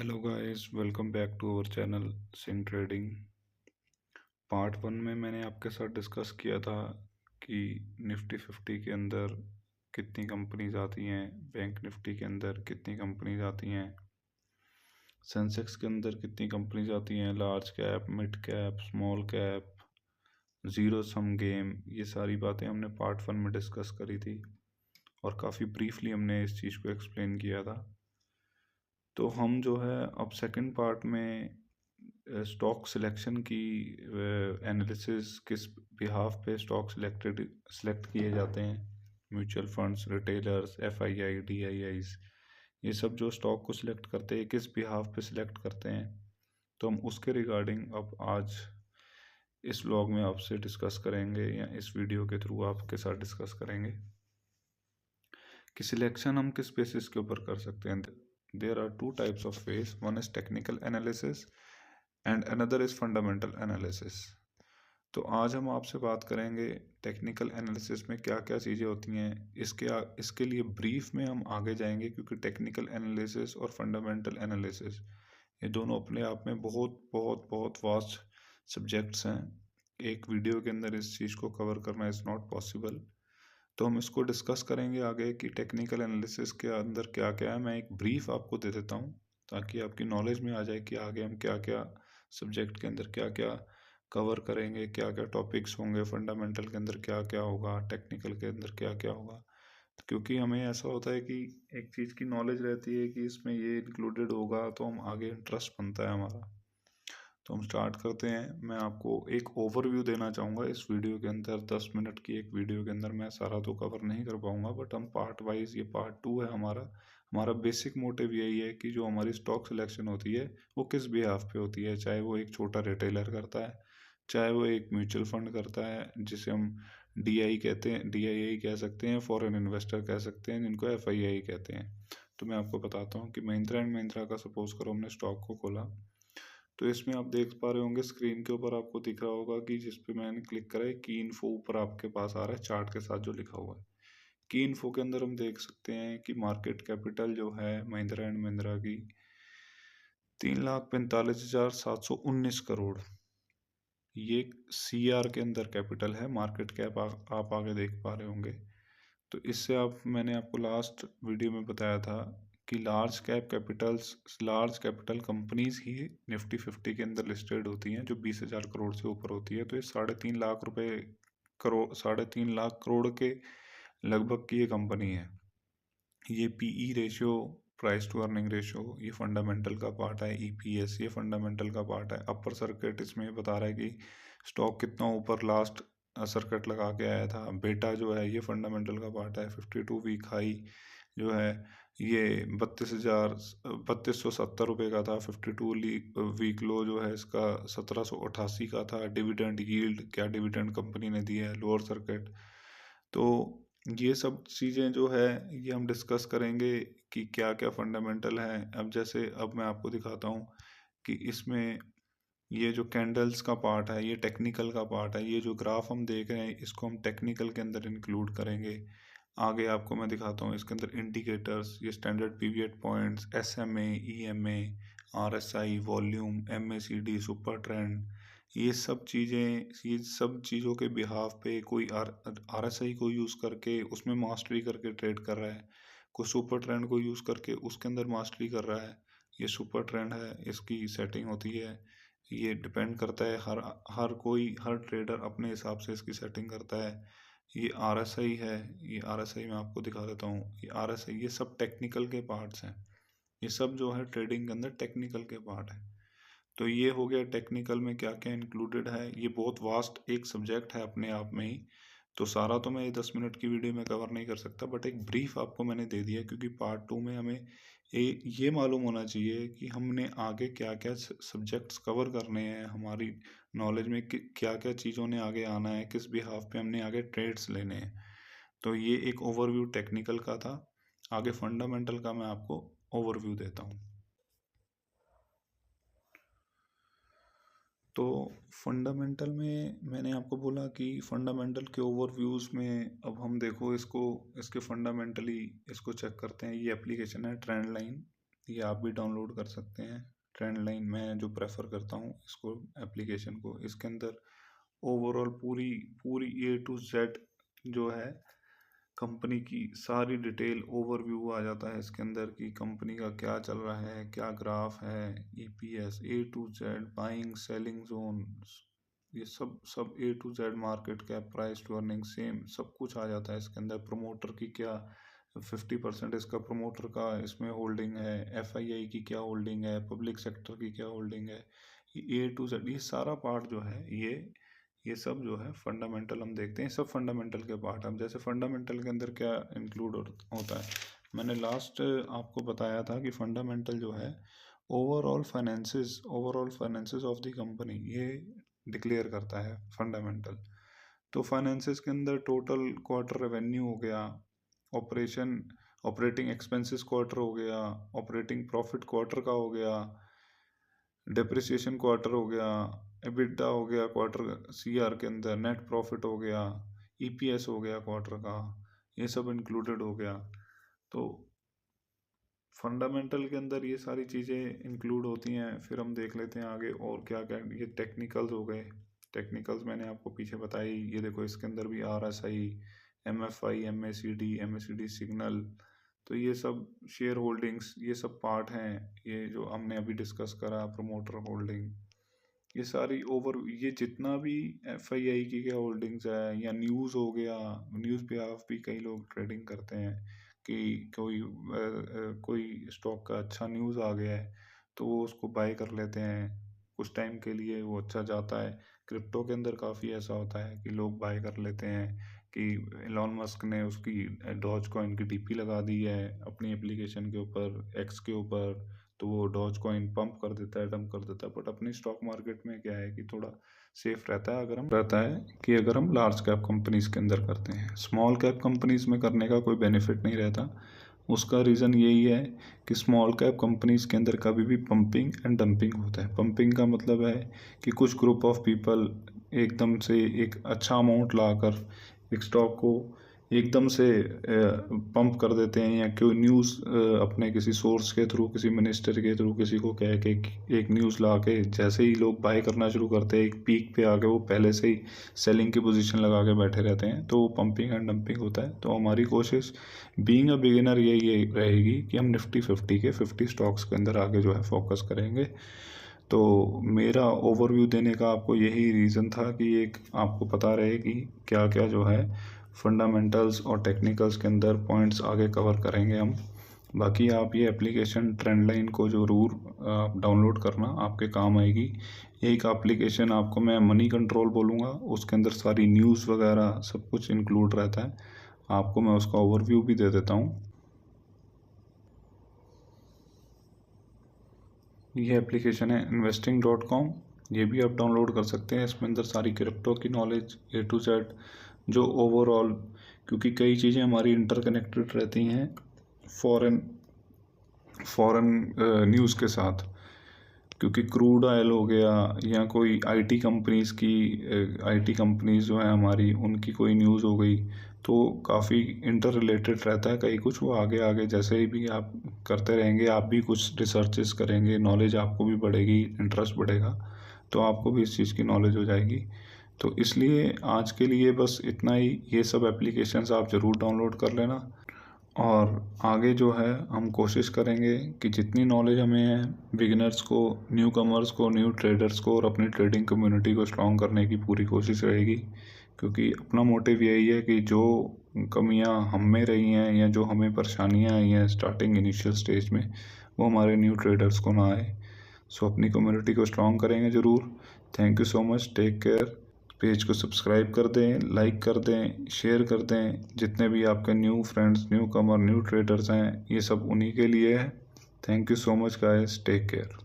Hello guys, welcome back to our channel swing trading. Part 1 में मैंने आपके साथ डिस्कस किया था कि निफ्टी 50 के अंदर कितनी कंपनीज आती हैं, बैंक निफ्टी के अंदर कितनी कंपनीज आती हैं, सेंसेक्स के अंदर कितनी कंपनीज आती हैं, large cap, mid cap, small cap, zero sum game. ये सारी बातें हमने पार्ट 1 में डिस्कस करी थी और काफ़ी ब्रीफली हमने इस चीज़ को एक्सप्लेन किया था। तो हम जो है अब सेकंड पार्ट में स्टॉक सिलेक्शन की एनालिसिस, किस बिहाफ पे स्टॉक सेलेक्ट किए जाते हैं, mutual funds, retailers, FII, DIIs, ये सब जो स्टॉक को सिलेक्ट करते हैं किस बिहाफ पे सिलेक्ट करते हैं, तो हम उसके रिगार्डिंग अब आज इस व्लॉग में आपसे डिस्कस करेंगे या इस वीडियो के थ्रू आपके साथ डिस्कस करेंगे कि सिलेक्शन हम किस बेसिस के ऊपर कर सकते हैं। There are two types of ways, one is technical analysis and another is fundamental analysis. तो आज हम आपसे बात करेंगे टेक्निकल एनालिसिस में क्या क्या चीज़ें होती हैं। इसके लिए ब्रीफ में हम आगे जाएंगे, क्योंकि टेक्निकल एनालिसिस और फंडामेंटल एनालिसिस ये दोनों अपने आप में बहुत बहुत बहुत वास्ट सब्जेक्ट्स हैं। एक वीडियो के अंदर इस चीज़ को कवर करना इज़ नॉट पॉसिबल। तो हम इसको डिस्कस करेंगे आगे कि टेक्निकल एनालिसिस के अंदर क्या क्या है। मैं एक ब्रीफ आपको दे देता हूँ ताकि आपकी नॉलेज में आ जाए कि आगे हम क्या क्या सब्जेक्ट के अंदर क्या क्या कवर करेंगे, क्या क्या टॉपिक्स होंगे, फंडामेंटल के अंदर क्या क्या होगा, टेक्निकल के अंदर क्या क्या होगा। क्योंकि हमें ऐसा होता है कि एक चीज़ की नॉलेज रहती है कि इसमें ये इंक्लूडेड होगा, तो हम आगे इंटरेस्ट बनता है हमारा। तो हम स्टार्ट करते हैं। मैं आपको एक ओवरव्यू देना चाहूँगा इस वीडियो के अंदर। 10 मिनट की एक वीडियो के अंदर मैं सारा तो कवर नहीं कर पाऊँगा, बट हम पार्ट वाइज, ये पार्ट 2 है हमारा। हमारा बेसिक मोटिव यही है कि जो हमारी स्टॉक सिलेक्शन होती है वो किस बिहाफ पे होती है, चाहे वो एक छोटा रिटेलर करता है, चाहे वो एक म्यूचुअल फंड करता है जिसे हम डीआई कहते हैं, डीआईआई कह सकते हैं, फॉरेन इन्वेस्टर कह सकते हैं, जिनको एफआईआई कहते हैं। तो मैं आपको बताता हूँ कि महिंद्रा एंड महिंद्रा का सपोज करो हमने स्टॉक को खोला, तो इसमें आप देख पा रहे होंगे स्क्रीन के ऊपर आपको दिख रहा होगा कि जिस पे मैंने क्लिक करा है की इन्फो ऊपर आपके पास आ रहा है चार्ट के साथ जो लिखा हुआ है। की इन्फो के अंदर हम देख सकते हैं कि मार्केट कैपिटल जो है महिंद्रा एंड महिंद्रा की 3,45,719 करोड़, ये सीआर के अंदर कैपिटल है। मार्केट कैप आप आगे देख पा रहे होंगे। तो इससे मैंने आपको लास्ट वीडियो में बताया था कि लार्ज कैपिटल कंपनीज ही निफ्टी 50 के अंदर लिस्टेड होती हैं जो 20,000 करोड़ से ऊपर होती है। तो ये 3.5 लाख करोड़ के लगभग की ये कंपनी है। ये PE ratio, price to earning ratio, ये फंडामेंटल का पार्ट है। ईपीएस ये फंडामेंटल का पार्ट है। अपर सर्किट इसमें बता रहा है कि स्टॉक कितना ऊपर लास्ट सर्किट लगा के आया था। बेटा जो है ये फंडामेंटल का पार्ट है। 52 वीक हाई जो है ये 32,70 रुपये का था। 52 वीक लो जो है इसका 1788 का था। डिविडेंड यील्ड, क्या डिविडेंड कंपनी ने दिया है, लोअर सर्किट। तो ये सब चीज़ें जो है ये हम डिस्कस करेंगे कि क्या क्या फंडामेंटल है। अब मैं आपको दिखाता हूँ कि इसमें ये जो कैंडल्स का पार्ट है ये टेक्निकल का पार्ट है। ये जो ग्राफ हम देख रहे हैं इसको हम टेक्निकल के अंदर इंक्लूड करेंगे। आगे आपको मैं दिखाता हूँ इसके अंदर इंडिकेटर्स, ये standard period points, SMA, EMA, RSI, volume, MACD, super trend, ये सब चीज़ों के बिहाफ पे कोई आरएसआई को यूज़ करके उसमें मास्टरी करके ट्रेड कर रहा है, कोई सुपर ट्रेंड को यूज़ करके उसके अंदर मास्टरी कर रहा है। ये सुपर ट्रेंड है, इसकी सेटिंग होती है। ये डिपेंड करता है, हर ट्रेडर अपने हिसाब से इसकी सेटिंग करता है। ये आरएसआई है, ये आरएसआई मैं आपको दिखा देता हूँ। ये आरएसआई, ये सब टेक्निकल के पार्ट्स हैं। ये सब जो है ट्रेडिंग के अंदर टेक्निकल के पार्ट है। तो ये हो गया टेक्निकल में क्या क्या इंक्लूडेड है। ये बहुत वास्ट एक सब्जेक्ट है अपने आप में ही। तो सारा तो मैं 10 मिनट की वीडियो में कवर नहीं कर सकता, बट एक ब्रीफ आपको मैंने दे दिया, क्योंकि पार्ट 2 में हमें ये मालूम होना चाहिए कि हमने आगे क्या क्या सब्जेक्ट्स कवर करने हैं, हमारी नॉलेज में क्या क्या चीज़ों ने आगे आना है, किस बिहाफ पे हमने आगे ट्रेड्स लेने हैं। तो ये एक ओवरव्यू टेक्निकल का था। आगे फंडामेंटल का मैं आपको ओवरव्यू देता हूँ। तो फंडामेंटल में मैंने आपको बोला कि फंडामेंटल के ओवरव्यूज़ में अब हम देखो इसको, इसके फंडामेंटली इसको चेक करते हैं। ये एप्लीकेशन है ट्रेंड लाइन। ये आप भी डाउनलोड कर सकते हैं। ट्रेंड लाइन मैं जो प्रेफर करता हूँ इसको, एप्लीकेशन को, इसके अंदर ओवरऑल पूरी पूरी A to Z जो है कंपनी की सारी डिटेल ओवरव्यू आ जाता है इसके अंदर कि कंपनी का क्या चल रहा है, क्या ग्राफ है, EPS A to Z, buying selling zone, ये सब A to Z, market cap, price to earning, same सब कुछ आ जाता है इसके अंदर। प्रमोटर की क्या 50% इसका प्रमोटर का इसमें होल्डिंग है, FII की क्या होल्डिंग है, पब्लिक सेक्टर की क्या होल्डिंग है, ये A to Z, ये सारा पार्ट जो है ये सब जो है फंडामेंटल हम देखते हैं। सब फंडामेंटल के पार्ट हम, जैसे फंडामेंटल के अंदर क्या इंक्लूड होता है, मैंने लास्ट आपको बताया था कि फंडामेंटल जो है overall finances of the company ये डिक्लेयर करता है फंडामेंटल। तो फाइनेंसेस के अंदर टोटल क्वार्टर रेवेन्यू हो गया, ऑपरेटिंग एक्सपेंसेस क्वार्टर हो गया, ऑपरेटिंग प्रॉफिट क्वार्टर का हो गया, डेप्रिसिएशन क्वार्टर हो गया, EBITDA हो गया क्वार्टर CR के अंदर, नेट प्रॉफिट हो गया, EPS हो गया क्वार्टर का, ये सब इंक्लूडेड हो गया। तो फंडामेंटल के अंदर ये सारी चीज़ें इंक्लूड होती हैं। फिर हम देख लेते हैं आगे और क्या क्या, ये टेक्निकल्स हो गए। टेक्निकल्स मैंने आपको पीछे बताई, ये देखो इसके अंदर भी RSI, MFI, MACD सिग्नल, तो ये सब शेयर होल्डिंग्स, ये सब पार्ट हैं। ये जो हमने अभी डिस्कस करा, प्रमोटर होल्डिंग, ये सारी ये जितना भी FII की क्या होल्डिंग्स है, या न्यूज़ हो गया, न्यूज़ पे आप भी कई लोग ट्रेडिंग करते हैं कि कोई स्टॉक का अच्छा न्यूज़ आ गया है तो वो उसको बाय कर लेते हैं, कुछ टाइम के लिए वो अच्छा जाता है। क्रिप्टो के अंदर काफ़ी ऐसा होता है कि लोग बाय कर लेते हैं कि एलॉन मस्क ने उसकी डॉज कॉइन की DP लगा दी है अपनी एप्लीकेशन के ऊपर, X के ऊपर, तो वो डॉज कॉइन पंप कर देता है, डंप कर देता है। बट अपनी स्टॉक मार्केट में क्या है कि थोड़ा सेफ रहता है कि अगर हम लार्ज कैप कंपनीज के अंदर करते हैं। स्मॉल कैप कंपनीज में करने का कोई बेनिफिट नहीं रहता। उसका रीज़न यही है कि स्मॉल कैप कंपनीज के अंदर कभी भी पंपिंग एंड डंपिंग होता है। पंपिंग का मतलब है कि कुछ ग्रुप ऑफ पीपल एकदम से एक अच्छा अमाउंट लाकर एक स्टॉक को एकदम से पंप कर देते हैं, या कोई न्यूज़ अपने किसी सोर्स के थ्रू, किसी मिनिस्टर के थ्रू किसी को कह के एक न्यूज़ ला के जैसे ही लोग बाय करना शुरू करते हैं, एक पीक पे आके वो पहले से ही सेलिंग की पोजीशन लगा के बैठे रहते हैं, तो वो पंपिंग एंड डंपिंग होता है। तो हमारी कोशिश बीइंग अ बिगिनर यही रहेगी कि हम निफ्टी 50 के 50 स्टॉक्स के अंदर आगे जो है फोकस करेंगे। तो मेरा ओवरव्यू देने का आपको यही रीज़न था कि एक आपको पता रहे कि क्या क्या जो है फंडामेंटल्स और टेक्निकल्स के अंदर पॉइंट्स आगे कवर करेंगे हम। बाकी आप ये एप्लीकेशन ट्रेंड लाइन को ज़रूर आप डाउनलोड करना, आपके काम आएगी। एक एप्लीकेशन आपको मैं मनी कंट्रोल बोलूँगा, उसके अंदर सारी न्यूज़ वगैरह सब कुछ इंक्लूड रहता है। आपको मैं उसका ओवरव्यू भी दे देता हूँ। ये एप्लीकेशन है investing.com, ये भी आप डाउनलोड कर सकते हैं। इसमें अंदर सारी क्रिप्टो की नॉलेज A to Z, जो ओवरऑल, क्योंकि कई चीज़ें हमारी इंटरकनेक्टेड रहती हैं फॉरेन न्यूज़ के साथ, क्योंकि क्रूड ऑयल हो गया या कोई IT कंपनीज जो है हमारी, उनकी कोई न्यूज़ हो गई, तो काफ़ी इंटर रिलेटेड रहता है। कई कुछ वो आगे आगे जैसे ही भी आप करते रहेंगे, आप भी कुछ रिसर्चेस करेंगे, नॉलेज आपको भी बढ़ेगी, इंटरेस्ट बढ़ेगा, तो आपको भी इस चीज़ की नॉलेज हो जाएगी। तो इसलिए आज के लिए बस इतना ही। ये सब एप्लीकेशंस आप ज़रूर डाउनलोड कर लेना, और आगे जो है हम कोशिश करेंगे कि जितनी नॉलेज हमें है, बिगिनर्स को, न्यू कमर्स को, न्यू ट्रेडर्स को और अपनी ट्रेडिंग कम्युनिटी को स्ट्रॉन्ग करने की पूरी कोशिश रहेगी। क्योंकि अपना मोटिव यही है कि जो कमियां हम में रही हैं या जो हमें परेशानियां आई हैं स्टार्टिंग इनिशियल स्टेज में, वो हमारे न्यू ट्रेडर्स को ना आए। सो अपनी कम्युनिटी को स्ट्रॉन्ग करेंगे ज़रूर। Thank you so much, take care. Page को सब्सक्राइब कर दें, लाइक कर दें, शेयर कर दें। जितने भी आपके new friends, new comer, new traders हैं, ये सब उन्हीं के लिए है। Thank you so much guys, take care.